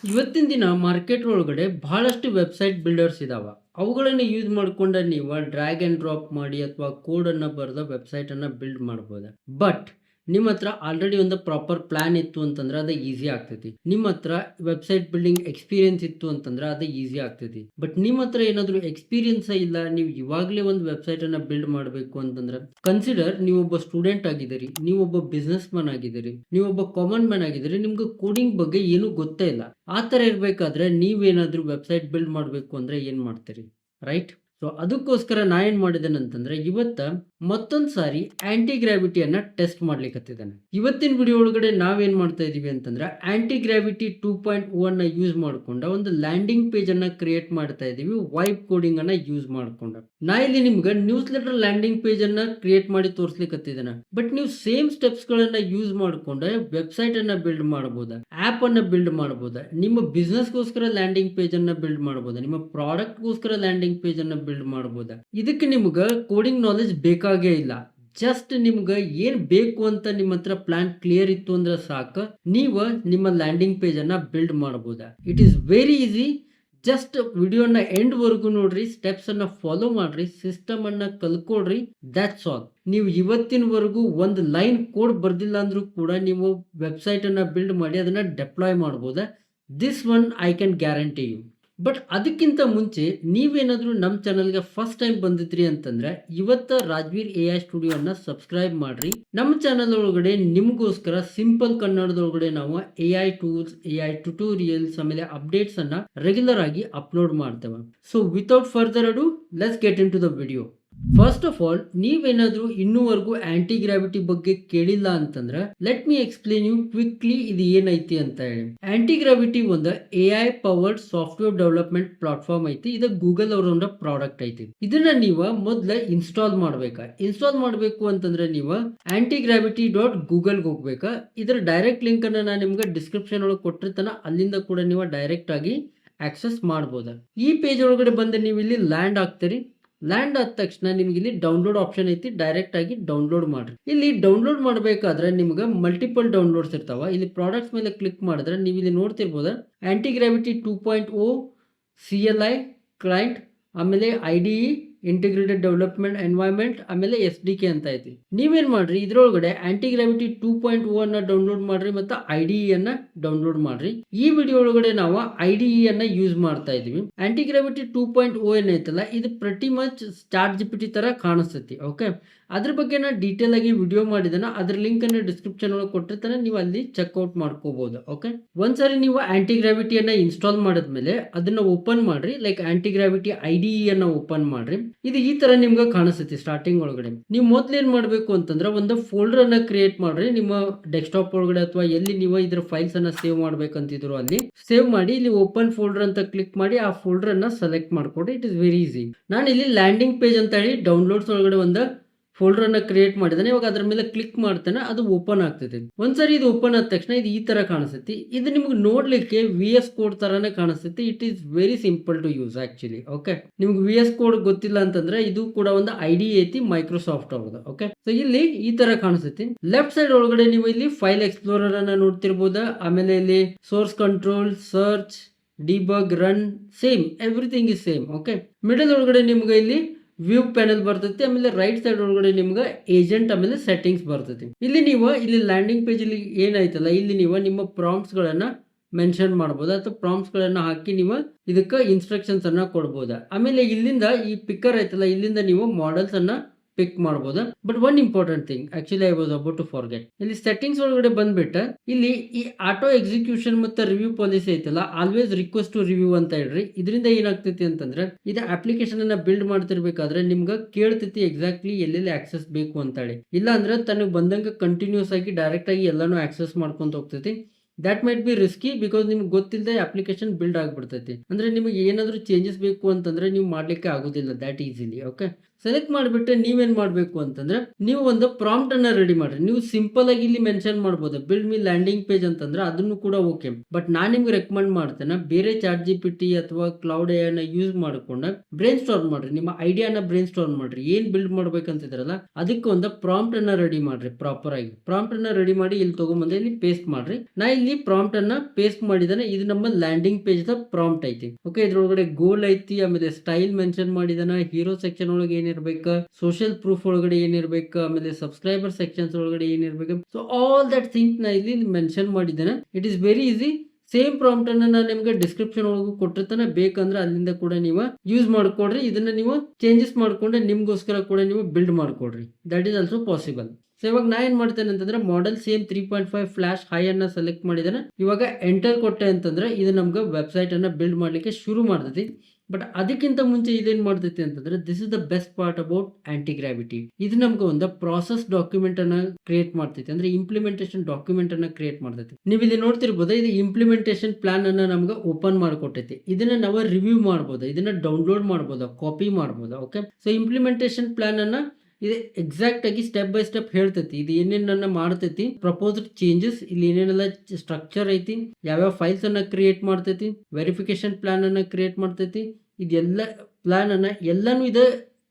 ಇವತ್ತಿನ ದಿನ ಮಾರ್ಕೆಟ್ ಒಳಗಡೆ ಬಹಳಷ್ಟು ವೆಬ್ಸೈಟ್ ಬಿಲ್ಡರ್ಸ್ ಇದಾವ. ಅವುಗಳನ್ನ ಯೂಸ್ ಮಾಡ್ಕೊಂಡ ನೀವು ಡ್ರ್ಯಾಗ್ ಅಂಡ್ ಡ್ರಾಪ್ ಮಾಡಿ ಅಥವಾ ಕೋಡ್ ಅನ್ನ ಬರೆದ ವೆಬ್ಸೈಟ್ ಅನ್ನ ಬಿಲ್ಡ್ ಮಾಡಬಹುದು. ಬಟ್ ನಿಮ್ಮ ಹತ್ರ ಆಲ್ರೆಡಿ ಒಂದು ಪ್ರಾಪರ್ ಪ್ಲಾನ್ ಇತ್ತು ಅಂತಂದ್ರೆ ಅದು ಈಸಿ ಆಗ್ತೈತಿ. ನಿಮ್ಮ ಹತ್ರ ವೆಬ್ಸೈಟ್ ಬಿಲ್ಡಿಂಗ್ ಎಕ್ಸ್ಪೀರಿಯನ್ಸ್ ಇತ್ತು ಅಂತಂದ್ರೆ ಅದು ಈಸಿ ಆಗ್ತೈತಿ. ಬಟ್ ನಿಮ್ಮ ಹತ್ರ ಏನಾದ್ರು ಎಕ್ಸ್ಪೀರಿಯನ್ಸ್ ಇಲ್ಲ, ನೀವು ಇವಾಗಲೇ ಒಂದು ವೆಬ್ಸೈಟ್ ಅನ್ನ ಬಿಲ್ಡ್ ಮಾಡಬೇಕು ಅಂತಂದ್ರೆ ಕನ್ಸಿಡರ್ ನೀವು ಒಬ್ಬ ಸ್ಟೂಡೆಂಟ್ ಆಗಿದ್ದೀರಿ, ನೀವು ಒಬ್ಬ ಬಿಸ್ನೆಸ್ ಮ್ಯಾನ್ ಆಗಿದ್ದೀರಿ, ನೀವು ಒಬ್ಬ ಕಾಮನ್ ಮ್ಯಾನ್ ಆಗಿದ್ದೀರಿ, ನಿಮ್ಗೆ ಕೋಡಿಂಗ್ ಬಗ್ಗೆ ಏನು ಗೊತ್ತೇ ಇಲ್ಲ. ಆ ಥರ ಇರಬೇಕಾದ್ರೆ ನೀವೇನಾದರೂ ವೆಬ್ಸೈಟ್ ಬಿಲ್ಡ್ ಮಾಡಬೇಕು ಅಂದರೆ ಏನು ಮಾಡ್ತೀರಿ, ರೈಟ್? ಸೊ ಅದಕ್ಕೋಸ್ಕರ ನಾ ಏನು ಮಾಡಿದ್ದೇನೆ ಅಂತಂದ್ರೆ ಮತ್ತೊಂದು ಸಾರಿ ಆಂಟಿ ಗ್ರಾವಿಟಿಯನ್ನು ಟೆಸ್ಟ್ ಮಾಡ್ಲಿಕ್ಕತ್ತಿದ್ದೇನೆ. ಇವತ್ತಿನ ವಿಡಿಯೋ ಒಳಗಡೆ ನಾವೇನು ಮಾಡ್ತಾ ಇದೀವಿ ಅಂತಂದ್ರೆ ಆಂಟಿ ಗ್ರಾವಿಟಿ 2.0 ಯೂಸ್ ಮಾಡ್ಕೊಂಡ ಒಂದು ಲ್ಯಾಂಡಿಂಗ್ ಪೇಜ್ ಅನ್ನ ಕ್ರಿಯೇಟ್ ಮಾಡ್ತಾ ಇದೀವಿ, ವೈಬ್ ಕೋಡಿಂಗ್ ಅನ್ನ ಯೂಸ್ ಮಾಡ್ಕೊಂಡ. ನಾ ಇಲ್ಲಿ ನಿಮ್ಗೆ ನ್ಯೂಸ್ ಲೆಟರ್ ಲ್ಯಾಂಡಿಂಗ್ ಪೇಜ್ ಅನ್ನ ಕ್ರಿಯೇಟ್ ಮಾಡಿ ತೋರಿಸ್ಲಿಕ್ಕತ್ತಿದ್ದೇನೆ. ಬಟ್ ನೀವು ಸೇಮ್ ಸ್ಟೆಪ್ಸ್ ಗಳನ್ನ ಯೂಸ್ ಮಾಡ್ಕೊಂಡ್ರೆ ವೆಬ್ಸೈಟ್ ಅನ್ನ ಬಿಲ್ಡ್ ಮಾಡಬಹುದಾ, ಆಪ್ ಅನ್ನ ಬಿಲ್ಡ್ ಮಾಡಬಹುದಾ, ನಿಮ್ಮ ಬಿಸ್ನೆಸ್ ಗೋಸ್ಕರ ಲ್ಯಾಂಡಿಂಗ್ ಪೇಜ್ ಅನ್ನ ಬಿಲ್ಡ್ ಮಾಡಬಹುದಾ, ನಿಮ್ಮ ಪ್ರಾಡಕ್ಟ್ ಗೋಸ್ಕರ ಲ್ಯಾಂಡಿಂಗ್ ಪೇಜ್ ಅನ್ನ ಬಿಲ್ಡ್ ಮಾಡಬಹುದಾ? ಇದಕ್ಕೆ ನಿಮ್ಗೆ ಕೋಡಿಂಗ್ ನಾಲೆಜ್ ಬೇಕಾಗೇ ಇಲ್ಲ. ಜಸ್ಟ್ ನಿಮ್ಗೆ ಏನ್ ಬೇಕು ಅಂತ ನಿಮ್ಮ ಹತ್ರ ಪ್ಲಾನ್ ಕ್ಲಿಯರ್ ಇತ್ತು ಅಂದ್ರೆ ಸಾಕು, ನೀವು ನಿಮ್ಮ ಲ್ಯಾಂಡಿಂಗ್ ಪೇಜ್ ಅನ್ನ ಬಿಲ್ಡ್ ಮಾಡಬಹುದಾ. It is very easy. Just ವಿಡಿಯೋನ ಎಂಡ್ ವರೆಗೂ ನೋಡ್ರಿ, ಸ್ಟೆಪ್ಸ್ ಅನ್ನ ಫಾಲೋ ಮಾಡ್ರಿ, ಸಿಸ್ಟಮ್ ಅನ್ನ ಕಲ್ಕೊಡ್ರಿ, ದಟ್ಸ್ ಆಲ್. ನೀವು ಇವತ್ತಿನವರೆಗೂ ಒಂದು ಲೈನ್ ಕೋಡ್ ಬರ್ದಿಲ್ಲ ಅಂದ್ರೂ ಕೂಡ ನೀವು ವೆಬ್ಸೈಟ್ ಅನ್ನ ಬಿಲ್ಡ್ ಮಾಡಿ ಅದನ್ನ ಡೆಪ್ಲಾಯ್ ಮಾಡಬಹುದಾ? This one I can guarantee you. But ಅದಕ್ಕಿಂತ ಮುಂಚೆ ನೀವೇನಾದರೂ ನಮ್ಮ ಚಾನಲ್ಗೆ ಫಸ್ಟ್ ಟೈಮ್ ಬಂದಿದ್ರಿ ಅಂತಂದ್ರೆ ಇವತ್ತ ರಾಜ್ವೀರ್ AI ಸ್ಟುಡಿಯೋ ಅನ್ನ ಸಬ್ಸ್ಕ್ರೈಬ್ ಮಾಡ್ರಿ. ನಮ್ಮ ಚಾನಲ್ ಒಳಗಡೆ ನಿಮಗೋಸ್ಕರ ಸಿಂಪಲ್ ಕನ್ನಡದೊಳಗಡೆ ನಾವು AI ಟೂಲ್ಸ್, AI ಟ್ಯುಟೋರಿಯಲ್ಸ್, ಆಮೇಲೆ ಅಪ್ಡೇಟ್ಸ್ ಅನ್ನ ರೆಗ್ಯುಲರ್ ಆಗಿ ಅಪ್ಲೋಡ್ ಮಾಡ್ತೇವೆ. So without further ado let's get into the video. First of all, ನೀವೇನಾದ್ರೂ ಇನ್ನೂವರೆಗೂ ಆಂಟಿ ಗ್ರಾವಿಟಿ ಬಗ್ಗೆ ಕೇಳಿಲ್ಲ ಅಂತಂದ್ರೆ let me explain you quickly ಇದು ಏನೈತಿ ಅಂತ ಹೇಳಿ. ಆಂಟಿ ಗ್ರಾವಿಟಿ ಒಂದು AI powered software development platform ಐತಿ. ಇದು ಗೂಗಲ್ ಅವರ ಪ್ರಾಡಕ್ಟ್ ಐತಿ. ಇದನ್ನ ನೀವು ಮೊದಲ ಇನ್ಸ್ಟಾಲ್ ಮಾಡ್ಬೇಕಾ. ಇನ್ಸ್ಟಾಲ್ ಮಾಡಬೇಕು ಅಂತಂದ್ರೆ ನೀವು antigravity.google ಹೋಗ್ಬೇಕಾ. ಇದರ ಡೈರೆಕ್ಟ್ ಲಿಂಕ್ ಅನ್ನ ನಾನು ನಿಮ್ಗೆ ಡಿಸ್ಕ್ರಿಪ್ಷನ್ ಒಳಗೆ ಕೊಟ್ಟಿರ್ತಾನೆ, ಅಲ್ಲಿಂದ ಕೂಡ ನೀವು ಡೈರೆಕ್ಟ್ ಆಗಿ ಆಕ್ಸೆಸ್ ಮಾಡಬಹುದು. ಈ ಪೇಜ್ ಒಳಗಡೆ ಬಂದು ನೀವು ಇಲ್ಲಿ ಲ್ಯಾಂಡ್ ಆಗ್ತೀರಿ. ಲ್ಯಾಂಡ್ ಆದ ತಕ್ಷಣ ನಿಮ್ಗೆ ಇಲ್ಲಿ ಡೌನ್ಲೋಡ್ ಆಪ್ಷನ್ ಐತಿ, ಡೈರೆಕ್ಟ್ ಆಗಿ ಡೌನ್ಲೋಡ್ ಮಾಡ್ರಿ. ಇಲ್ಲಿ ಡೌನ್ಲೋಡ್ ಮಾಡಬೇಕಾದ್ರೆ ನಿಮ್ಗೆ ಮಲ್ಟಿಪಲ್ ಡೌನ್ಲೋಡ್ಸ್ ಇರ್ತಾವ. ಇಲ್ಲಿ ಪ್ರಾಡಕ್ಟ್ಸ್ ಮೇಲೆ ಕ್ಲಿಕ್ ಮಾಡಿದ್ರೆ ನೀವು ಇಲ್ಲಿ ನೋಡ್ತಿರ್ಬೋದು ಆಂಟಿ ಗ್ರಾವಿಟಿ 2.0 CLI ಕ್ಲೈಂಟ್, ಆಮೇಲೆ IDE ಇಂಟಿಗ್ರೇಟೆಡ್ ಡೆವಲಪ್ಮೆಂಟ್ ಎನ್ವೈರನ್ಮೆಂಟ್, ಆಮೇಲೆ SDK ಅಂತ ಐತಿ. ನೀವೇನ್ ಮಾಡ್ರಿ, ಇದ್ರೊಳಗಡೆ ಆಂಟಿ ಗ್ರಾವಿಟಿ 2.0 ಅನ್ನ ಡೌನ್ಲೋಡ್ ಮಾಡ್ರಿ ಮತ್ತು IDE ಅನ್ನ ಡೌನ್ಲೋಡ್ ಮಾಡ್ರಿ. ಈ ವಿಡಿಯೋ ಒಳಗಡೆ ನಾವು IDE ಅನ್ನ ಯೂಸ್ ಮಾಡ್ತಾ ಇದೀವಿ. ಆಂಟಿ ಗ್ರಾವಿಟಿ 2.0 ಏನೈತಲ್ಲ, ಇದು ಪ್ರತಿ ಮಚ್ ಚಾಟ್ GPT ತರ ಕಾಣಿಸ್ತೈತಿ. ಓಕೆ, ಅದ್ರ ಬಗ್ಗೆ ನಾನು ಡೀಟೇಲ್ ಆಗಿ ವಿಡಿಯೋ ಮಾಡಿದಾನ, ಅದ್ರ ಲಿಂಕ್ ಅನ್ನು ಡಿಸ್ಕ್ರಿಪ್ಷನ್ ಒಳಗೆ ಕೊಟ್ಟಿರ್ತಾನೆ, ನೀವು ಅಲ್ಲಿ ಚೆಕ್ಔಟ್ ಮಾಡ್ಕೋಬಹುದು. ಓಕೆ, ಒಂದ್ಸರಿ ನೀವು ಆಂಟಿ ಗ್ರಾವಿಟಿಯನ್ನ ಇನ್ಸ್ಟಾಲ್ ಮಾಡಿದ್ಮೇಲೆ ಅದನ್ನ ಓಪನ್ ಮಾಡ್ರಿ. ಲೈಕ್ ಆಂಟಿ ಗ್ರಾವಿಟಿ IDE ಅನ್ನ ಓಪನ್ ಮಾಡ್ರಿ. ಇದು ಈ ತರ ನಿಮ್ಗೆ ಕಾಣಿಸ್ತೈತಿ. ಸ್ಟಾರ್ಟಿಂಗ್ ಒಳಗಡೆ ನೀವು ಮೊದ್ಲು ಏನ್ ಮಾಡ್ಬೇಕು ಅಂತಂದ್ರೆ ಒಂದು ಫೋಲ್ಡರ್ ಅನ್ನ ಕ್ರಿಯೇಟ್ ಮಾಡ್ರಿ. ನಿಮ್ಮ ಡೆಸ್ಕ್ಟಾಪ್ ಒಳಗಡೆ ಅಥವಾ ಎಲ್ಲಿ ನೀವು ಇದ್ರ ಫೈಲ್ಸ್ ಅನ್ನ ಸೇವ್ ಮಾಡ್ಬೇಕಂತಿದ್ರು ಅಲ್ಲಿ ಸೇವ್ ಮಾಡಿ. ಇಲ್ಲಿ ಓಪನ್ ಫೋಲ್ಡರ್ ಅಂತ ಕ್ಲಿಕ್ ಮಾಡಿ ಆ ಫೋಲ್ಡರ್ ಅನ್ನ ಸೆಲೆಕ್ಟ್ ಮಾಡ್ಕೊಡ್ರಿ. It is very easy. ನಾನು ಇಲ್ಲಿ ಲ್ಯಾಂಡಿಂಗ್ ಪೇಜ್ ಅಂತ ಹೇಳಿ ಡೌನ್ಲೋಡ್ಸ್ ಒಳಗಡೆ ಒಂದು ಫೋಲ್ಡರ್ ಅನ್ನ ಕ್ರಿಯೇಟ್ ಮಾಡಿದಾನೆ. ಇವಾಗ ಅದ್ರ ಮೇಲೆ ಕ್ಲಿಕ್ ಮಾಡ್ತಾನೆ, ಅದು ಓಪನ್ ಆಗ್ತೈತಿ. ಒಂದ್ಸರಿ ಇದು ಓಪನ್ ಆದ ತಕ್ಷಣ ಇದು ಈ ತರ ಕಾಣಿಸ್ತೈತಿ. ಇದು ನಿಮ್ಗೆ ನೋಡ್ಲಿಕ್ಕೆ VS ಕೋಡ್ ತರಾನೇ ಕಾಣಿಸ್ತೈತಿ. It is very simple to use actually. Okay, ನಿಮ್ಗೆ VS ಕೋಡ್ ಗೊತ್ತಿಲ್ಲ ಅಂತಂದ್ರೆ ಇದು ಕೂಡ ಒಂದು IDE ಐತಿ ಮೈಕ್ರೋಸಾಫ್ಟ್ ಅವ್ರದ್ದು. ಓಕೆ, ಸೊ ಇಲ್ಲಿ ಈ ತರ ಕಾಣಿಸ್ತೈತಿ. ಲೆಫ್ಟ್ ಸೈಡ್ ಒಳಗಡೆ ನೀವು ಇಲ್ಲಿ ಫೈಲ್ ಎಕ್ಸ್ಪ್ಲೋರರ್ ಅನ್ನ ನೋಡ್ತಿರ್ಬೋದ. ಆಮೇಲೆ ಇಲ್ಲಿ source control, search, debug, run, same, everything is same. Okay, middle ಒಳಗಡೆ ನಿಮ್ಗೆ ಇಲ್ಲಿ ವ್ಯೂ ಪ್ಯಾನಲ್ ಬರ್ತೈತಿ. ಆಮೇಲೆ ರೈಟ್ ಸೈಡ್ ಒಳಗಡೆ ನಿಮ್ಗೆ ಏಜೆಂಟ್, ಆಮೇಲೆ ಸೆಟ್ಟಿಂಗ್ಸ್ ಬರ್ತೈತಿ. ಇಲ್ಲಿ ನೀವು ಇಲ್ಲಿ ಲ್ಯಾಂಡಿಂಗ್ ಪೇಜ್ ಅಲ್ಲಿ ಏನಾಯ್ತಲ್ಲ, ಇಲ್ಲಿ ನೀವು ನಿಮ್ಮ ಪ್ರಾಂಪ್ಟ್ಸ್ ಗಳನ್ನ ಮೆನ್ಷನ್ ಮಾಡಬಹುದು ಅಥವಾ ಪ್ರಾಂಪ್ಟ್ಸ್ ಗಳನ್ನ ಹಾಕಿ ನೀವು ಇದಕ್ಕೆ ಇನ್ಸ್ಟ್ರಕ್ಷನ್ಸ್ ಅನ್ನ ಕೊಡಬಹುದು. ಆಮೇಲೆ ಇಲ್ಲಿಂದ ಈ ಪಿಕ್ಕರ್ ಐತಲ್ಲ, ಇಲ್ಲಿಂದ ನೀವು ಮಾಡೆಲ್ಸ್ ಅನ್ನ ಪಿಕ್ ಮಾಡಬಹುದು. But one important thing actually I was about to forget, ಇಲ್ಲಿ ಸೆಟ್ಟಿಂಗ್ಸ್ ಒಳಗಡೆ ಬಂದ್ಬಿಟ್ಟ ಇಲ್ಲಿ ಈ ಆಟೋ ಎಕ್ಸಿಕ್ಯೂಷನ್ ಮತ್ತೆ ರಿವ್ಯೂ ಪಾಲಿಸಿ ಐತಲ್ಲ, ಆಲ್ವೇಸ್ ರಿಕ್ವೆಸ್ಟ್ ಟು ರಿವ್ಯೂ ಅಂತ ಹೇಳ್ರಿ. ಇದರಿಂದ ಏನಾಗ್ತೈತಿ ಅಂತಂದ್ರೆ ಇದು ಅಪ್ಲಿಕೇಶನ್ ಅನ್ನ ಬಿಲ್ಡ್ ಮಾಡ್ತಿರ್ಬೇಕಾದ್ರೆ ನಿಮ್ಗೆ ಕೇಳ್ತೈತಿ ಎಕ್ಸಾಕ್ಟ್ಲಿ ಎಲ್ಲೆಲ್ಲಿ ಆಕ್ಸೆಸ್ ಬೇಕು ಅಂತ ಹೇಳಿ. ಇಲ್ಲ ಅಂದ್ರೆ ತನಗೆ ಬಂದಂಗ ಕಂಟಿನ್ಯೂಸ್ ಆಗಿ ಡೈರೆಕ್ಟ್ ಆಗಿ ಎಲ್ಲಾನು ಆಕ್ಸೆಸ್ ಮಾಡ್ಕೊಂತ ಹೋಗ್ತೈತಿ. That might be risky because ನಿಮ್ಗೆ ಗೊತ್ತಿಲ್ಲದೆ ಅಪ್ಲಿಕೇಶನ್ ಬಿಲ್ಡ್ ಆಗ್ಬಿಡ್ತೈತಿ. ಅಂದ್ರೆ ನಿಮಗೆ ಏನಾದರೂ ಚೇಂಜಸ್ ಬೇಕು ಅಂತಂದ್ರೆ ನೀವು ಮಾಡ್ಲಿಕ್ಕೆ ಆಗೋದಿಲ್ಲ ದ್ಯಾಟ್ ಈಸಿಲಿ. ಓಕೆ, ಸೆಲೆಕ್ಟ್ ಮಾಡಿಬಿಟ್ಟು ನೀವೇನು ಮಾಡಬೇಕು ಅಂತಂದ್ರೆ ನೀವು ಒಂದು ಪ್ರಾಂಪ್ಟ್ ಅನ್ನ ರೆಡಿ ಮಾಡ್ರಿ. ನೀವು ಸಿಂಪಲ್ ಆಗಿ ಇಲ್ಲಿ ಮೆನ್ಷನ್ ಮಾಡ್ಬೋದು ಬಿಲ್ಡ್ ಮಿ ಲ್ಯಾಂಡಿಂಗ್ ಪೇಜ್ ಅಂತಂದ್ರೆ ಅದನ್ನು ಕೂಡ ಓಕೆ. ಬಟ್ ನಾನು ನಿಮ್ಗೆ ರೆಕಮೆಂಡ್ ಮಾಡ್ತೇನೆ ಬೇರೆ ಚಾಟ್ ಜಿಪಿಟಿ ಅಥವಾ ಕ್ಲೌಡ್ ಎಐ ನ ಯೂಸ್ ಮಾಡ್ಕೊಂಡು ಬ್ರೈನ್ ಸ್ಟಾರ್ಮ್ ಮಾಡ್ರಿ. ನಿಮ್ಮ ಐಡಿಯಾನ ಬ್ರೈನ್ ಸ್ಟಾರ್ಮ್ ಮಾಡ್ರಿ. ಏನ್ ಬಿಲ್ಡ್ ಮಾಡ್ಬೇಕಂತಿದ್ರಲ್ಲ ಅದಕ್ಕೆ ಒಂದು ಪ್ರಾಂಪ್ಟ್ ಅನ್ನ ರೆಡಿ ಮಾಡ್ರಿ. ಪ್ರಾಪರ್ ಆಗಿ ಪ್ರಾಂಪ್ಟ್ ಅನ್ನ ರೆಡಿ ಮಾಡಿ ಇಲ್ಲಿ ತಗೊಂಬಂದು ಇಲ್ಲಿ ಪೇಸ್ಟ್ ಮಾಡ್ರಿ. ನಾ ಇಲ್ಲಿ ಪ್ರಾಂಪ್ಟ್ ಅನ್ನ ಪೇಸ್ಟ್ ಮಾಡಿದಾನೆ. ಇದು ನಮ್ಮ ಲ್ಯಾಂಡಿಂಗ್ ಪೇಜ್ ದ ಪ್ರಾಂಪ್ಟ್ ಐತಿ. ಓಕೆ, ಇದ್ರೊಳಗಡೆ ಗೋಲ್ ಐತಿ, ಆಮೇಲೆ ಸ್ಟೈಲ್ ಮೆನ್ಷನ್ ಮಾಡಿದಾನ, ಹೀರೋ ಸೆಕ್ಷನ್ ಒಳಗೆ ಏನಿರ್ಬೇಕು, ಸೋಷಿಯಲ್ ಪ್ರೂಫ್ ಒಳಗಡೆ ಏನಿರ್ಬೇಕು, ಆಮೇಲೆ ಸಬ್ಸ್ಕ್ರೈಬರ್ ಸೆಕ್ಷನ್ಸ್ ಒಳಗಡೆ ಏನಿರ್ಬೇಕು. ಸೊ ಆಲ್ ದಟ್ ಥಿಂಗ್ ನಾ ಇಲ್ಲಿ ಮೆನ್ಷನ್ ಮಾಡಿದ್ದೇನೆ. It is very easy. Same prompt ಅನ್ನ ನಾನು ನಿಮ್ಗೆ ಡಿಸ್ಕ್ರಿಪ್ಷನ್ ಒಳಗೂ ಕೊಟ್ಟಿರ್ತಾನೆ. ಬೇಕಂದ್ರೆ ಅಲ್ಲಿಂದ ಕೂಡ ನೀವು ಯೂಸ್ ಮಾಡ್ಕೊಡ್ರಿ. ಇದನ್ನ ನೀವು ಚೇಂಜಸ್ ಮಾಡ್ಕೊಂಡ್ರೆ ನಿಮ್ಗೋಸ್ಕರ ಕೂಡ ನೀವು ಬಿಲ್ಡ್ ಮಾಡ್ಕೊಡ್ರಿ. That is also possible. So ಇವಾಗ ನಾ ಏನ್ ಮಾಡ್ತೇನೆ ಅಂತಂದ್ರೆ ಮಾಡೆಲ್ ಸೇಮ್ 3.5 ಫ್ಲಾಶ್ ಹೈ ಅನ್ನ ಸೆಲೆಕ್ಟ್ ಮಾಡಿದ್ದೇನೆ. ಇವಾಗ ಎಂಟರ್ ಕೊಟ್ಟೆ ಅಂತಂದ್ರೆ ಇದು ನಮ್ಗೆ ವೆಬ್ಸೈಟ್ ಅನ್ನ ಬಿಲ್ಡ್ ಮಾಡ್ಲಿಕ್ಕೆ ಶುರು ಮಾಡ್ತೈತಿ. ಬಟ್ ಅದಕ್ಕಿಂತ ಮುಂಚೆ ಇದೇನ್ ಮಾಡ್ತೈತಿ ಅಂತಂದ್ರೆ this is the best part about anti gravity. ಇದು ನಮ್ಗೆ ಒಂದು ಪ್ರಾಸೆಸ್ ಡಾಕ್ಯುಮೆಂಟ್ ಅನ್ನ ಕ್ರಿಯೇಟ್ ಮಾಡ್ತೈತಿ. ಅಂದ್ರೆ ಇಂಪ್ಲಿಮೆಂಟೇಷನ್ ಡಾಕ್ಯುಮೆಂಟ್ ಅನ್ನ ಕ್ರಿಯೇಟ್ ಮಾಡ್ತೈತಿ. ನೀವು ಇಲ್ಲಿ ನೋಡ್ತಿರ್ಬೋದು ಇದು ಇಂಪ್ಲಿಮೆಂಟೇಷನ್ ಪ್ಲಾನ್ ಅನ್ನ ನಮ್ಗೆ ಓಪನ್ ಮಾಡಿಕೊಟ್ಟೈತಿ. ಇದನ್ನ ನಾವು ರಿವ್ಯೂ ಮಾಡ್ಬೋದು, ಇದನ್ನ ಡೌನ್ಲೋಡ್ ಮಾಡ್ಬೋದು, ಕಾಪಿ ಮಾಡ್ಬೋದು. ಓಕೆ, ಸೊ ಇಂಪ್ಲಿಮೆಂಟೇಷನ್ ಪ್ಲಾನ್ ಅನ್ನ ಇದು ಎಕ್ಸಾಕ್ಟ್ ಆಗಿ ಸ್ಟೆಪ್ ಬೈ ಸ್ಟೆಪ್ ಹೇಳ್ತೈತಿ. ಇದು ಏನೇನ ಮಾಡ್ತೈತಿ, ಪ್ರಪೋಸ್ಡ್ ಚೇಂಜಸ್, ಇಲ್ಲಿ ಏನೇನೆಲ್ಲ ಸ್ಟ್ರಕ್ಚರ್ ಐತಿ, ಯಾವ್ಯಾವ ಫೈಲ್ಸ್ ಅನ್ನ ಕ್ರಿಯೇಟ್ ಮಾಡ್ತೈತಿ, ವೆರಿಫಿಕೇಶನ್ ಪ್ಲಾನ್ ಅನ್ನ ಕ್ರಿಯೇಟ್ ಮಾಡ್ತೈತಿ. ಇದೆಲ್ಲ ಪ್ಲಾನ್ ಅನ್ನ ಎಲ್ಲಾನು ಇದು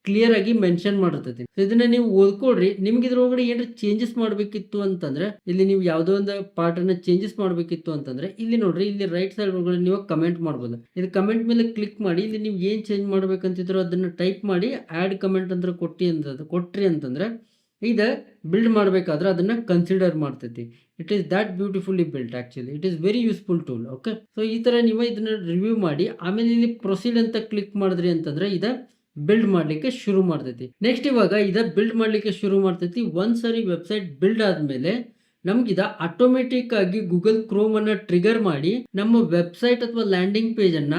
ಕ್ಲಿಯರ್ ಆಗಿ ಮೆನ್ಷನ್ ಮಾಡಿರ್ತೈತಿ. ಇದನ್ನ ನೀವು ಓದ್ಕೊಡ್ರಿ. ನಿಮ್ಗೆ ಇದ್ರೊಳಗಡೆ ಏನಾರ ಚೇಂಜಸ್ ಮಾಡ್ಬೇಕಿತ್ತು ಅಂತಂದ್ರೆ ಇಲ್ಲಿ ನೀವು ಯಾವ್ದೋ ಒಂದು ಪಾರ್ಟ್ ಅನ್ನ ಚೇಂಜಸ್ ಮಾಡ್ಬೇಕಿತ್ತು ಅಂತಂದ್ರೆ ಇಲ್ಲಿ ನೋಡ್ರಿ, ಇಲ್ಲಿ ರೈಟ್ ಸೈಡ್ ಒಳಗಡೆ ನೀವು ಕಮೆಂಟ್ ಮಾಡ್ಬೋದು. ಇದು ಕಮೆಂಟ್ ಮೇಲೆ ಕ್ಲಿಕ್ ಮಾಡಿ ಇಲ್ಲಿ ನೀವು ಏನ್ ಚೇಂಜ್ ಮಾಡ್ಬೇಕಂತಿದ್ರು ಅದನ್ನ ಟೈಪ್ ಮಾಡಿ ಆಡ್ ಕಮೆಂಟ್ ಅಂದ್ರೆ ಕೊಟ್ರಿ ಅಂತಂದ್ರೆ ಇದು ಬಿಲ್ಡ್ ಮಾಡಬೇಕಾದ್ರೆ ಅದನ್ನ ಕನ್ಸಿಡರ್ ಮಾಡ್ತೈತಿ. It is that beautifully built. Actually it is very useful tool. Okay, so ಈ ತರ ನೀವು ಇದನ್ನ ರಿವ್ಯೂ ಮಾಡಿ ಆಮೇಲೆ ಇಲ್ಲಿ ಪ್ರೊಸೀಡ್ ಅಂತ ಕ್ಲಿಕ್ ಮಾಡಿದ್ರಿ ಅಂತಂದ್ರೆ ಇದು ಬಿಲ್ಡ್ ಮಾಡ್ಲಿಕ್ಕೆ ಶುರು ಮಾಡ್ತೈತಿ. ನೆಕ್ಸ್ಟ್ ಇವಾಗ ಇದ ಬಿಲ್ಡ್ ಮಾಡ್ಲಿಕ್ಕೆ ಶುರು ಮಾಡ್ತೈತಿ. ಒಂದ್ಸರಿ ವೆಬ್ಸೈಟ್ ಬಿಲ್ಡ್ ಆದ್ಮೇಲೆ ನಮ್ಗಿದ ಆಟೋಮೆಟಿಕ್ ಆಗಿ ಗೂಗಲ್ ಕ್ರೋಮ್ ಅನ್ನ ಟ್ರಿಗರ್ ಮಾಡಿ ನಮ್ಮ ವೆಬ್ಸೈಟ್ ಅಥವಾ ಲ್ಯಾಂಡಿಂಗ್ ಪೇಜ್ ಅನ್ನ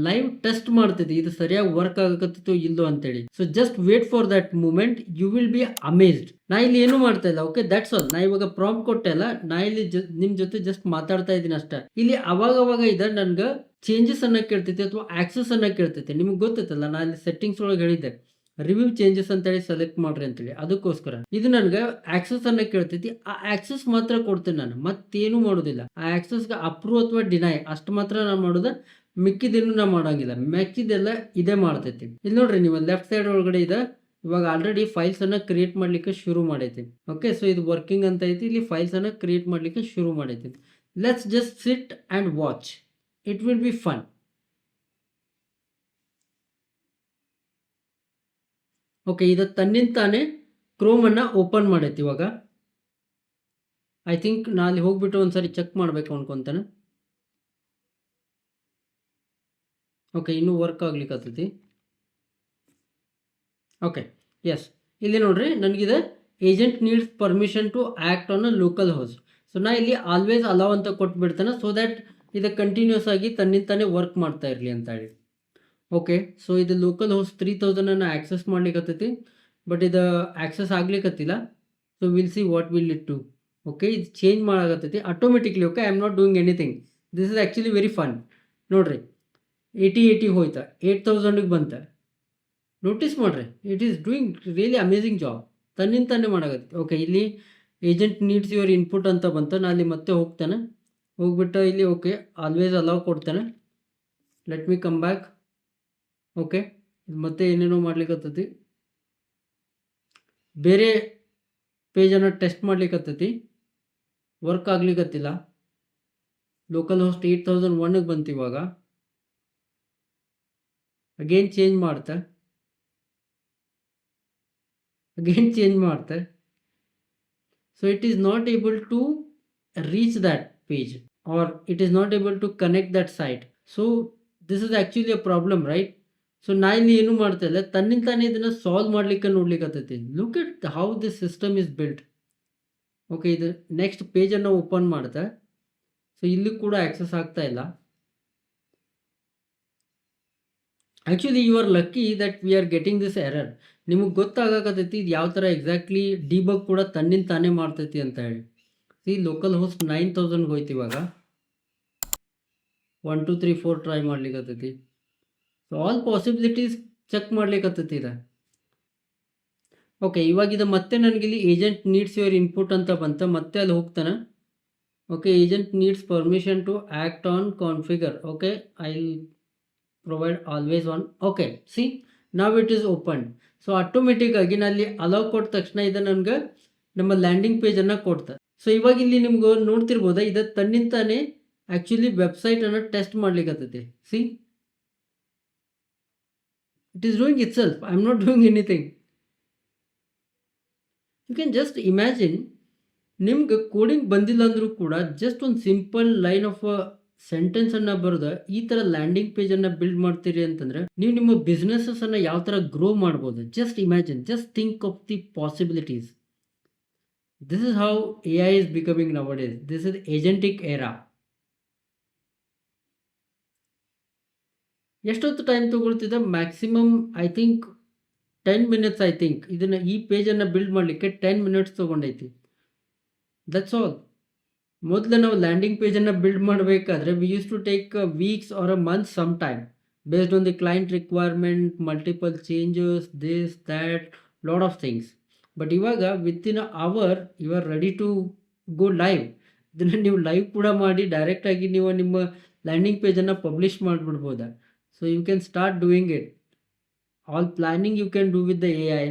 ಲೈವ್ ಟೆಸ್ಟ್ ಮಾಡ್ತೈತಿ. ಇದು ಸರಿಯಾಗಿ ವರ್ಕ್ ಆಗಕತ್ತಿತ್ತು ಇಲ್ಲೋ ಅಂತೇಳಿ. So just wait for that moment, you will be amazed. ನಾ ಇಲ್ಲಿ ಏನು ಮಾಡ್ತಾ ಇಲ್ಲ. Okay, that's all. ನಾ ಇವಾಗ ಪ್ರಾಂಪ್ಟ್ ಕೊಟ್ಟೆ ಅಲ್ಲ, ನಾ ಇಲ್ಲಿ ನಿಮ್ ಜೊತೆ ಜಸ್ಟ್ ಮಾತಾಡ್ತಾ ಇದ್ದೀನಿ ಅಷ್ಟೇ. ಇಲ್ಲಿ ಅವಾಗ ಇದ ನನ್ಗ ಚೇಂಜಸ್ ಅನ್ನ ಕೇಳ್ತೈತಿ ಅಥವಾ ಆಕ್ಸೆಸ್ ಅನ್ನ ಕೇಳ್ತೈತಿ. ನಿಮ್ಗೆ ಗೊತ್ತೈತಲ್ಲ, ನಾ ಇಲ್ಲಿ ಸೆಟ್ಟಿಂಗ್ಸ್ ಒಳಗೆ ಹೇಳಿದ್ದೆ ರಿವ್ಯೂ ಚೇಂಜಸ್ ಅಂತೇಳಿ ಸೆಲೆಕ್ಟ್ ಮಾಡ್ರಿ ಅಂತೇಳಿ. ಅದಕ್ಕೋಸ್ಕರ ಇದು ನನ್ಗೆ ಆಕ್ಸೆಸ್ ಅನ್ನ ಕೇಳ್ತೈತಿ. ಆ ಆಕ್ಸೆಸ್ ಮಾತ್ರ ಕೊಡ್ತೇನೆ ನಾನು, ಮತ್ತೇನು ಮಾಡೋದಿಲ್ಲ. ಆ ಆಕ್ಸೆಸ್ಗೆ ಅಪ್ರೂವ್ ಅಥವಾ ಡಿನೈ ಅಷ್ಟು ಮಾತ್ರ ನಾನು ಮಾಡೋದ, ಮಿಕ್ಕಿದೇನು ನಾ ಮಾಡಂಗಿಲ್ಲ. ಮಿಕ್ಕಿದೆಲ್ಲ ಇದೇ ಮಾಡ್ತೈತಿ. ಇಲ್ಲಿ ನೋಡ್ರಿ ನೀವು ಲೆಫ್ಟ್ ಸೈಡ್ ಒಳಗಡೆ ಇದೆ. ಇವಾಗ ಆಲ್ರೆಡಿ ಫೈಲ್ಸ್ ಅನ್ನ ಕ್ರಿಯೇಟ್ ಮಾಡ್ಲಿಕ್ಕೆ ಶುರು ಮಾಡೈತಿ. ಓಕೆ, ಸೊ ಇದು ವರ್ಕಿಂಗ್ ಅಂತ ಐತಿ. ಇಲ್ಲಿ ಫೈಲ್ಸ್ ಅನ್ನ ಕ್ರಿಯೇಟ್ ಮಾಡ್ಲಿಕ್ಕೆ ಶುರು ಮಾಡೈತಿ. Let's just sit and watch. It will be fun. Okay, ಇದು ತನ್ನಿಂತಾನೆ ಕ್ರೋಮ್ ಅನ್ನ ಓಪನ್ ಮಾಡೈತಿ. ಇವಾಗ ಐ ಥಿಂಕ್ ನಾ ಅಲ್ಲಿ ಹೋಗ್ಬಿಟ್ಟು ಒಂದ್ಸರಿ ಚೆಕ್ ಮಾಡ್ಬೇಕು ಅನ್ಕೊಂತಾನೆ. ಓಕೆ, ಇನ್ನೂ ವರ್ಕ್ ಆಗ್ಲಿಕ್ಕೆ. ಓಕೆ, ಎಸ್, ಇಲ್ಲಿ ನೋಡ್ರಿ ನನಗಿದೆ agent needs permission to act on a local host. So ನಾ ಇಲ್ಲಿ ಆಲ್ವೇಸ್ ಅಲೌ ಅಂತ ಕೊಟ್ಬಿಡ್ತಾನೆ, ಸೊ ದ್ಯಾಟ್ ಇದು ಕಂಟಿನ್ಯೂಸ್ ಆಗಿ ತನ್ನಿಂತಾನೆ ವರ್ಕ್ ಮಾಡ್ತಾ ಇರಲಿ ಅಂತ ಹೇಳಿ. ಓಕೆ, ಸೊ ಇದು ಲೋಕಲ್ ಹೋಸ್ಟ್ 3000 ಆಕ್ಸೆಸ್ ಮಾಡ್ಲಿಕ್ಕತ್ತೈತಿ. ಬಟ್ ಇದು ಆಕ್ಸೆಸ್ ಆಗ್ಲಿಕ್ಕತ್ತಿಲ್ಲ. So will see what will it do. Okay, ಇದು ಚೇಂಜ್ ಮಾಡಾಕತ್ತೈತಿ automatically. Okay, I am not doing anything. This is actually very fun. ನೋಡ್ರಿ 80 ಹೋಯ್ತಾ, 8000ಗೆ ಬಂತ. ನೋಟಿಸ್ ಮಾಡ್ರಿ, it is doing really amazing job. ತನ್ನಿಂತಾನೆ ಮಾಡಾಕತ್ತೈತಿ. ಓಕೆ, ಇಲ್ಲಿ ಏಜೆಂಟ್ ನೀಡ್ಸ್ ಯುವರ್ ಇನ್ಪುಟ್ ಅಂತ ಬಂತ. ನಾ ಅಲ್ಲಿ ಮತ್ತೆ ಹೋಗ್ತಾನೆ. ಹೋಗ್ಬಿಟ್ಟು ಇಲ್ಲಿ ಓಕೆ ಆಲ್ವೇಸ್ ಅಲೌ ಕೊಡ್ತಾನೆ. Let me come back. Okay, ಮತ್ತೆ ಏನೇನೋ ಮಾಡ್ಲಿಕ್ಕತ್ತೈತಿ. ಬೇರೆ ಪೇಜನ್ನು ಟೆಸ್ಟ್ ಮಾಡ್ಲಿಕ್ಕತ್ತೈತಿ. ವರ್ಕ್ ಆಗ್ಲಿಕ್ಕತ್ತಿಲ್ಲ. ಲೋಕಲ್ ಹೋಸ್ಟ್ 8001ಗೆ ಬಂತು. ಇವಾಗ ಅಗೇನ್ ಚೇಂಜ್ ಮಾಡ್ತೆ. So it is not able to reach that page R it is not able to connect that site. So this is actually a problem, right? So ನಾ ಇಲ್ಲಿ ಏನು ಮಾಡ್ತಾ ಇಲ್ಲ, ತನ್ನಿಂತಾನೆ ಇದನ್ನು ಸಾಲ್ವ್ ಮಾಡ್ಲಿಕ್ಕೆ ನೋಡ್ಲಿಕ್ಕತ್ತೈತಿ. Look it how this system is built. Okay, ಇದು ನೆಕ್ಸ್ಟ್ ಪೇಜನ್ನು ಓಪನ್ ಮಾಡ್ತಾ. ಸೊ ಇಲ್ಲಿ ಕೂಡ ಆಕ್ಸೆಸ್ ಆಗ್ತಾ ಇಲ್ಲ. Actually you are lucky that we are getting this error. ನಿಮಗೆ ಗೊತ್ತಾಗಕತ್ತೈತಿ ಇದು ಯಾವ ಥರ ಎಕ್ಸಾಕ್ಟ್ಲಿ ಡಿಬಗ್ ಕೂಡ ತನ್ನಿಂತಾನೆ ಮಾಡ್ತೈತಿ ಅಂತ ಹೇಳಿ. ಸಿ ಲೋಕಲ್ ಹೋಸ್ಟ್ 9000ಗೆ ಹೋಯ್ತು. ಇವಾಗ 1 2 3 4 ಟ್ರೈ ಮಾಡ್ಲಿಕ್ಕತ್ತೈತಿ. ಸೊ ಆಲ್ ಪಾಸಿಬಿಲಿಟೀಸ್ ಚೆಕ್ ಮಾಡ್ಲಿಕ್ಕತ್ತೈತಿ. ಇದೆ ಓಕೆ, ಇವಾಗ ಇದು ಮತ್ತೆ ನನಗಿಲ್ಲಿ ಏಜೆಂಟ್ ನೀಡ್ಸ್ ಯುವರ್ ಇನ್ಪುಟ್ ಅಂತ ಬಂತ, ಮತ್ತೆ ಅಲ್ಲಿ ಹೋಗ್ತಾನೆ. Okay, agent needs permission to act on configure. Okay, I will provide always on. Okay, see now it is open. So automatic ಆಗಿ ಅಲ್ಲಿ ಅಲೌ ಕೊಟ್ಟ ತಕ್ಷಣ ಇದು ನನಗೆ ನಮ್ಮ ಲ್ಯಾಂಡಿಂಗ್ ಪೇಜನ್ನು ಕೊಡ್ತಾ. ಸೊ ಇವಾಗ ಇಲ್ಲಿ ನಿಮ್ಗೆ ನೋಡ್ತಿರ್ಬೋದಾ, ಇದು ತನ್ನಿಂತಾನೆ ಆ್ಯಕ್ಚುಲಿ ವೆಬ್ಸೈಟನ್ನು ಟೆಸ್ಟ್ ಮಾಡ್ಲಿಕ್ಕೆ. See, it is doing itself, I am not doing anything. You can just imagine, ನಿಮ್ಗೆ ಕೋಡಿಂಗ್ ಬಂದಿಲ್ಲ ಅಂದರೂ ಕೂಡ ಜಸ್ಟ್ ಒಂದು ಸಿಂಪಲ್ ಲೈನ್ ಆಫ್ ಸೆಂಟೆನ್ಸನ್ನು ಬರೆದ ಈ ಥರ ಲ್ಯಾಂಡಿಂಗ್ ಪೇಜನ್ನು ಬಿಲ್ಡ್ ಮಾಡ್ತೀರಿ ಅಂತಂದರೆ ನೀವು ನಿಮ್ಮ ಬಿಸ್ನೆಸಸ್ಸನ್ನು ಯಾವ ಥರ ಗ್ರೋ ಮಾಡ್ಬೋದು. Just imagine, just think of the possibilities. This is how AI is becoming nowadays. This is agentic era. ಎಷ್ಟೊತ್ತು ಟೈಮ್ ತೊಗೊಳ್ತಿದ್ದೆ? Maximum I think 10 minutes. I think ಇದನ್ನು ಈ ಪೇಜನ್ನು ಬಿಲ್ಡ್ ಮಾಡಲಿಕ್ಕೆ 10 minutes ತೊಗೊಂಡೈತಿ. That's all. ಮೊದಲು ನಾವು ಲ್ಯಾಂಡಿಂಗ್ ಪೇಜನ್ನು build ಮಾಡಬೇಕಾದ್ರೆ we use to take weeks or a month some time based on the client requirement, multiple changes, this that, lot of things. But ಇವಾಗ within a hour you are ready to go live. ಇದನ್ನು ನೀವು live ಕೂಡ ಮಾಡಿ ಡೈರೆಕ್ಟಾಗಿ ನೀವು ನಿಮ್ಮ landing ಪೇಜನ್ನು publish ಮಾಡಿಬಿಡ್ಬೋದಾ. So you can start doing it. All planning you can do with the AI.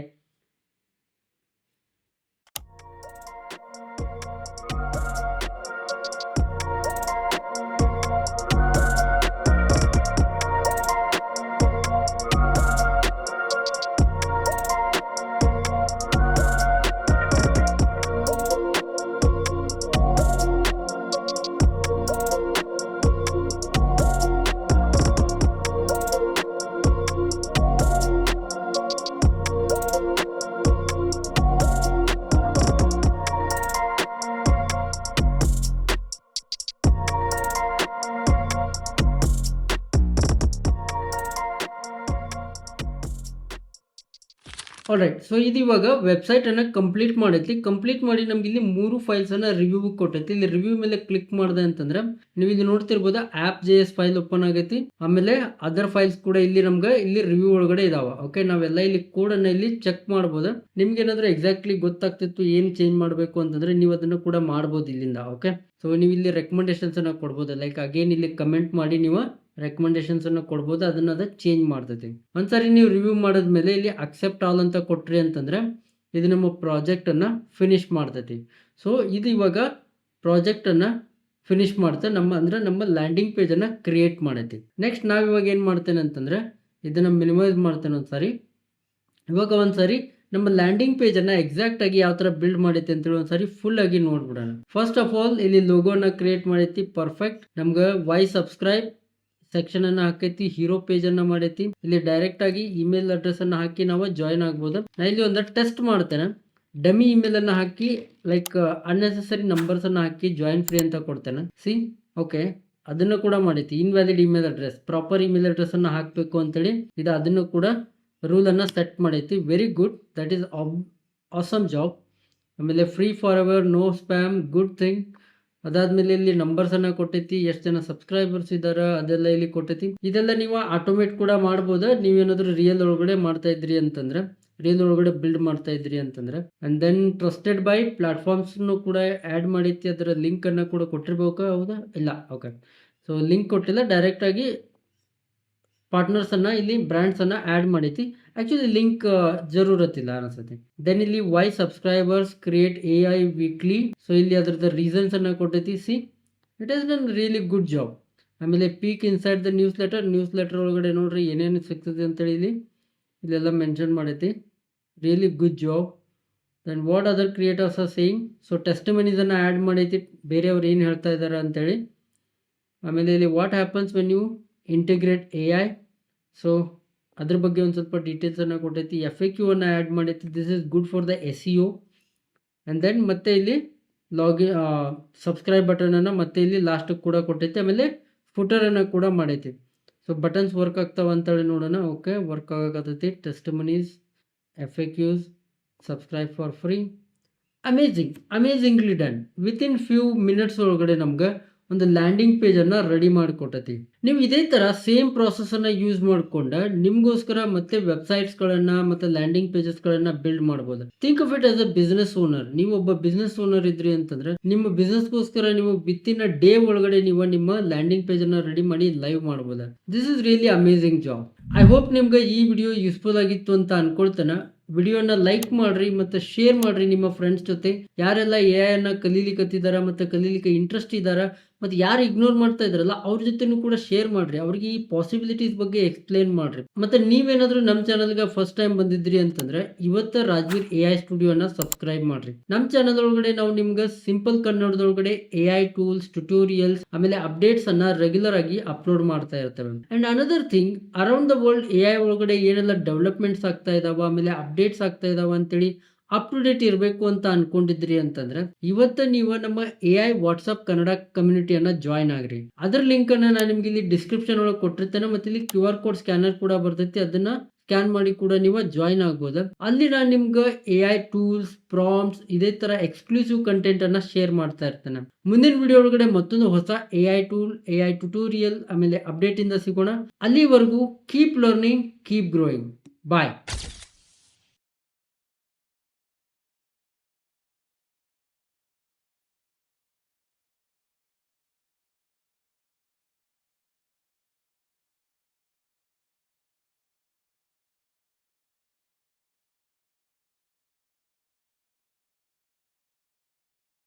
Alright, so ಇದು ಇವಾಗ ವೆಬ್ಸೈಟನ್ನು ಕಂಪ್ಲೀಟ್ ಮಾಡೈತಿ. ಕಂಪ್ಲೀಟ್ ಮಾಡಿ ನಮ್ಗೆ ಇಲ್ಲಿ 3 ಫೈಲ್ಸನ್ನು ರಿವ್ಯೂಗೆ ಕೊಟ್ಟೈತಿ. ಇಲ್ಲಿ ರಿವ್ಯೂ ಮೇಲೆ ಕ್ಲಿಕ್ ಮಾಡಿದೆ ಅಂತಂದ್ರೆ ನೀವು ಇಲ್ಲಿ ನೋಡ್ತಿರ್ಬೋದು app.js ಫೈಲ್ ಓಪನ್ ಆಗೈತಿ. ಆಮೇಲೆ ಅದರ್ ಫೈಲ್ಸ್ ಕೂಡ ಇಲ್ಲಿ ನಮ್ಗೆ ಇಲ್ಲಿ ರಿವ್ಯೂ ಒಳಗಡೆ ಇದಾವ. ಓಕೆ, ನಾವೆಲ್ಲ ಇಲ್ಲಿ ಕೋಡನ್ನು ಇಲ್ಲಿ ಚೆಕ್ ಮಾಡ್ಬೋದು. ನಿಮ್ಗೆ ಏನಾದರೂ ಎಕ್ಸಾಕ್ಟ್ಲಿ ಗೊತ್ತಾಗ್ತಿತ್ತು ಏನು ಚೇಂಜ್ ಮಾಡಬೇಕು ಅಂತಂದ್ರೆ ನೀವು ಅದನ್ನು ಕೂಡ ಮಾಡ್ಬೋದು ಇಲ್ಲಿಂದ. ಓಕೆ, ಸೊ ನೀವು ಇಲ್ಲಿ ರೆಕಮೆಂಡೇಶನ್ಸನ್ನು ಕೊಡ್ಬೋದು. ಲೈಕ್ ಅಗೇನ್ ಇಲ್ಲಿ ಕಮೆಂಟ್ ಮಾಡಿ ನೀವು ರೆಕಮೆಂಡೇಶನ್ಸನ್ನು ಕೊಡ್ಬೋದು, ಅದನ್ನು ಚೇಂಜ್ ಮಾಡ್ತೈತಿ. ಒಂದ್ಸರಿ ನೀವು ರಿವ್ಯೂ ಮಾಡಿದ್ಮೇಲೆ ಇಲ್ಲಿ ಅಕ್ಸೆಪ್ಟ್ ಆಲ್ ಅಂತ ಕೊಟ್ರಿ ಅಂತಂದರೆ ಇದು ನಮ್ಮ ಪ್ರಾಜೆಕ್ಟನ್ನು ಫಿನಿಶ್ ಮಾಡ್ತೈತಿ. ಸೊ ಇದು ಇವಾಗ ಪ್ರಾಜೆಕ್ಟನ್ನು ಫಿನಿಶ್ ಮಾಡ್ತಾ ನಮ್ಮ ಲ್ಯಾಂಡಿಂಗ್ ಪೇಜನ್ನು ಕ್ರಿಯೇಟ್ ಮಾಡೈತಿ. ನೆಕ್ಸ್ಟ್ ನಾವು ಇವಾಗ ಏನು ಮಾಡ್ತೇನೆ ಅಂತಂದರೆ ಇದನ್ನು ಮಿನಿಮೈಸ್ ಮಾಡ್ತೇನೆ ಒಂದ್ಸರಿ. ಇವಾಗ ಒಂದ್ಸರಿ ನಮ್ಮ ಲ್ಯಾಂಡಿಂಗ್ ಪೇಜನ್ನು ಎಕ್ಸಾಕ್ಟಾಗಿ ಯಾವ ಥರ ಬಿಲ್ಡ್ ಮಾಡೈತಿ ಅಂತೇಳಿ ಒಂದ್ಸರಿ ಫುಲ್ ಆಗಿ ನೋಡ್ಬಿಡೋಣ. ಫಸ್ಟ್ ಆಫ್ ಆಲ್ ಇಲ್ಲಿ ಲೋಗೋನ ಕ್ರಿಯೇಟ್ ಮಾಡೈತಿ. ಪರ್ಫೆಕ್ಟ್. ನಮ್ಗೆ ವೈ ಸಬ್ಸ್ಕ್ರೈಬ್ ಸೆಕ್ಷನ್ ಅನ್ನು ಹಾಕೈತಿ, ಹೀರೋ ಪೇಜ್ ಅನ್ನ ಮಾಡೈತಿ. ಇಲ್ಲಿ ಡೈರೆಕ್ಟ್ ಆಗಿ ಇಮೇಲ್ ಅಡ್ರೆಸ್ ಅನ್ನು ಹಾಕಿ ನಾವು ಜಾಯಿನ್ ಆಗ್ಬೋದು. ನಾ ಇಲ್ಲಿ ಒಂದು ಟೆಸ್ಟ್ ಮಾಡ್ತೇನೆ. ಡಮಿ ಇಮೇಲ್ ಅನ್ನು ಹಾಕಿ ಲೈಕ್ ಅನ್ನೆಸೆಸರಿ ನಂಬರ್ಸ್ ಅನ್ನು ಹಾಕಿ ಜಾಯಿನ್ ಫ್ರೀ ಅಂತ ಕೊಡ್ತೇನೆ. ಸಿ, ಓಕೆ, ಅದನ್ನು ಕೂಡ ಮಾಡೈತಿ. Invalid email address, proper email address ಅನ್ನು ಹಾಕಬೇಕು ಅಂತೇಳಿ ಇದು ಅದನ್ನು ಕೂಡ ರೂಲ್ ಅನ್ನು ಸೆಟ್ ಮಾಡೈತಿ. Very good, that is awesome job. ಆಮೇಲೆ free forever, no spam, good thing. ಅದಾದ್ಮೇಲೆ ಇಲ್ಲಿ ನಂಬರ್ಸನ್ನು ಕೊಟ್ಟೈತಿ, ಎಷ್ಟು ಜನ ಸಬ್ಸ್ಕ್ರೈಬರ್ಸ್ ಇದ್ದಾರೆ ಅದೆಲ್ಲ ಇಲ್ಲಿ ಕೊಟ್ಟೈತಿ. ಇದೆಲ್ಲ ನೀವು ಆಟೋಮೇಟ್ ಕೂಡ ಮಾಡ್ಬೋದು. ನೀವೇನಾದರೂ ರಿಯಲ್ ಒಳಗಡೆ ಮಾಡ್ತಾ ಇದ್ರಿ ಅಂತಂದ್ರೆ, ರಿಯಲ್ ಒಳಗಡೆ ಬಿಲ್ಡ್ ಮಾಡ್ತಾ ಇದ್ರಿ ಅಂತಂದ್ರೆ. ಆ್ಯಂಡ್ ದೆನ್ ಟ್ರಸ್ಟೆಡ್ ಬೈ ಪ್ಲಾಟ್ಫಾರ್ಮ್ಸ್ನು ಕೂಡ ಆ್ಯಡ್ ಮಾಡೈತಿ. ಅದರ ಲಿಂಕನ್ನು ಕೂಡ ಕೊಟ್ಟಿರ್ಬೇಕು. ಹೌದಾ? ಇಲ್ಲ, ಓಕೆ. ಸೊ ಲಿಂಕ್ ಕೊಟ್ಟಿಲ್ಲ, ಡೈರೆಕ್ಟಾಗಿ ಪಾರ್ಟ್ನರ್ಸನ್ನು ಇಲ್ಲಿ ಬ್ರ್ಯಾಂಡ್ಸನ್ನು ಆ್ಯಡ್ ಮಾಡೈತಿ. ಆ್ಯಕ್ಚುಲಿ ಲಿಂಕ್ ಜರೂರತ್ತಿಲ್ಲ ಅನಿಸುತ್ತೆ. ದೆನ್ ಇಲ್ಲಿ why subscribers create AI weekly. So ಇಲ್ಲಿ ಅದರದ್ದು ರೀಸನ್ಸನ್ನು ಕೊಟ್ಟೈತಿ. See, it is done really good job. ಆಮೇಲೆ peek inside the newsletter ಒಳಗಡೆ ನೋಡ್ರಿ ಏನೇನು ಸಿಗ್ತದೆ ಅಂತೇಳಿ ಇಲ್ಲೆಲ್ಲ ಮೆನ್ಷನ್ ಮಾಡೈತಿ. Really good job. Then what other creators are saying. So ಟೆಸ್ಟಿಮನೀಸನ್ನು ಆ್ಯಡ್ ಮಾಡೈತಿ, ಬೇರೆಯವ್ರು ಏನು ಹೇಳ್ತಾ ಇದ್ದಾರೆ ಅಂತೇಳಿ. ಆಮೇಲೆ ಇಲ್ಲಿ what happens when you integrate AI. So ಅದ್ರ ಬಗ್ಗೆ ಒಂದು ಸ್ವಲ್ಪ ಡೀಟೇಲ್ಸನ್ನು ಕೊಟ್ಟೈತಿ. FAQ ಅನ್ನು ಆ್ಯಡ್ ಮಾಡೈತಿ. This is good for the SEO. And then ಮತ್ತೆ ಇಲ್ಲಿ ಲಾಗಿನ್ ಸಬ್ಸ್ಕ್ರೈಬ್ ಬಟನನ್ನು ಮತ್ತೆ ಇಲ್ಲಿ ಲಾಸ್ಟಿಗೆ ಕೂಡ ಕೊಟ್ಟೈತಿ. ಆಮೇಲೆ ಫುಟರನ್ನು ಕೂಡ ಮಾಡೈತಿ. ಸೊ ಬಟನ್ಸ್ ವರ್ಕ್ ಆಗ್ತಾವ ಅಂತೇಳಿ ನೋಡೋಣ. ಓಕೆ, ವರ್ಕ್ ಆಗಕತ್ತೈತಿ. Testimonies, FAQs, subscribe for free. Amazingly done. Within few minutes ಒಳಗಡೆ ನಮ್ಗೆ ಒಂದು ಲ್ಯಾಂಡಿಂಗ್ ಪೇಜ್ ಅನ್ನ ರೆಡಿ ಮಾಡಿಕೊಟ್ಟತಿ. ನೀವು ಇದೇ ತರ ಸೇಮ್ ಪ್ರಾಸೆಸ್ ಅನ್ನ ಯೂಸ್ ಮಾಡ್ಕೊಂಡ ನಿಮ್ಗೋಸ್ಕರ ಮತ್ತೆ ವೆಬ್ಸೈಟ್ಸ್ ಗಳನ್ನ ಮತ್ತೆ ಲ್ಯಾಂಡಿಂಗ್ ಪೇಜಸ್ ಗಳನ್ನ ಬಿಲ್ಡ್ ಮಾಡಬಹುದು. Think of it as a business owner. ನೀವು ಒಬ್ಬ ಬಿಸ್ನೆಸ್ ಓನರ್ ಇದ್ರಿ ಅಂತಂದ್ರೆ ನಿಮ್ಮ ಬಿಸ್ನೆಸ್ ಗೋಸ್ಕರ ನೀವು ವಿತಿನ್ ಅ ಡೇ ಒಳಗಡೆ ನೀವು ನಿಮ್ಮ ಲ್ಯಾಂಡಿಂಗ್ ಪೇಜ್ ಅನ್ನ ರೆಡಿ ಮಾಡಿ ಲೈವ್ ಮಾಡಬಹುದು. This is really amazing job. I hope ನಿಮ್ಗೆ ಈ ವಿಡಿಯೋ ಯೂಸ್ಫುಲ್ ಆಗಿತ್ತು ಅಂತ ಅನ್ಕೊಳ್ತೇನೆ. ವಿಡಿಯೋನ ಲೈಕ್ ಮಾಡ್ರಿ ಮತ್ತೆ ಶೇರ್ ಮಾಡ್ರಿ ನಿಮ್ಮ ಫ್ರೆಂಡ್ಸ್ ಜೊತೆ. ಯಾರೆಲ್ಲ ಎ ಅನ್ನ ಕಲೀಲಿಕ್ಕತ್ತಿದಾರ ಮತ್ತೆ ಕಲೀಲಿಕ್ಕೆ ಇಂಟ್ರೆಸ್ಟ್ ಇದಾರ ಮತ್ತೆ ಯಾರು ಇಗ್ನೋರ್ ಮಾಡ್ತಾ ಇದ್ರಲ್ಲ ಅವ್ರ ಜೊತೆನೂ ಕೂಡ ಶೇರ್ ಮಾಡ್ರಿ. ಅವ್ರಿಗೆ ಈ ಪಾಸಿಬಿಲಿಟೀಸ್ ಬಗ್ಗೆ ಎಕ್ಸ್ಪ್ಲೇನ್ ಮಾಡ್ರಿ. ಮತ್ತೆ ನೀವೇನಾದ್ರೂ ನಮ್ಮ ಚಾನಲ್ಗೆ ಫಸ್ಟ್ ಟೈಮ್ ಬಂದಿದ್ರಿ ಅಂತಂದ್ರೆ ಇವತ್ತ ರಾಜ್ವೀರ್ AI ಸ್ಟುಡಿಯೋನ ಸಬ್ಸ್ಕ್ರೈಬ್ ಮಾಡ್ರಿ. ನಮ್ಮ ಚಾನಲ್ ಒಳಗಡೆ ನಾವು ನಿಮ್ಗೆ ಸಿಂಪಲ್ ಕನ್ನಡದೊಳಗಡೆ AI ಟೂಲ್ಸ್, ಟ್ಯುಟೋರಿಯಲ್ಸ್ ಆಮೇಲೆ ಅಪ್ಡೇಟ್ಸ್ ಅನ್ನ ರೆಗ್ಯುಲರ್ ಆಗಿ ಅಪ್ಲೋಡ್ ಮಾಡ್ತಾ ಇರ್ತೇವೆ. And another thing, around the world AI ಒಳಗಡೆ ಏನೆಲ್ಲ ಡೆವಲಪ್ಮೆಂಟ್ಸ್ ಆಗ್ತಾ ಇದಾವ ಆಮೇಲೆ ಅಪ್ಡೇಟ್ಸ್ ಆಗ್ತಾ ಇದಾವ ಅಂತೇಳಿ ಅಪ್ ಟು ಡೇಟ್ ಇರಬೇಕು ಅಂತ ಅನ್ಕೊಂಡಿದ್ರಿ ಅಂತಂದ್ರೆ ಇವತ್ತ ನೀವು ನಮ್ಮ AI ವಾಟ್ಸ್ಆಪ್ ಕನ್ನಡ ಕಮ್ಯುನಿಟಿಯನ್ನ ಜಾಯ್ನ್ ಆಗ್ರಿ. ಅದರ ಲಿಂಕ್ ಅನ್ನ ನಾನು ನಿಮ್ಗೆ ಇಲ್ಲಿ ಡಿಸ್ಕ್ರಿಪ್ಷನ್ ಒಳಗೆ ಕೊಟ್ಟಿರ್ತೇನೆ. ಮತ್ತೆ ಇಲ್ಲಿ QR ಕೋಡ್ ಸ್ಕ್ಯಾನರ್ ಕೂಡ ಬರ್ತೈತಿ. ಅದನ್ನ ಸ್ಕ್ಯಾನ್ ಮಾಡಿ ಕೂಡ ನೀವು ಜಾಯ್ನ್ ಆಗ್ಬೋದು. ಅಲ್ಲಿ ನಾನು ನಿಮ್ಗೆ AI ಟೂಲ್ಸ್, ಪ್ರಾಂಪ್ಟ್ಸ್ ಇದೇ ತರ ಎಕ್ಸ್ಕ್ಲೂಸಿವ್ ಕಂಟೆಂಟ್ ಅನ್ನ ಶೇರ್ ಮಾಡ್ತಾ ಇರ್ತೇನೆ. ಮುಂದಿನ ವಿಡಿಯೋ ಒಳಗಡೆ ಮತ್ತೊಂದು ಹೊಸ AI ಟೂಲ್, AI ಟ್ಯುಟೋರಿಯಲ್ ಆಮೇಲೆ ಅಪ್ಡೇಟ್ ಇಂದ ಸಿಗೋಣ. ಅಲ್ಲಿವರೆಗೂ ಕೀಪ್ ಲರ್ನಿಂಗ್, ಕೀಪ್ ಗ್ರೋಯಿಂಗ್. ಬಾಯ್.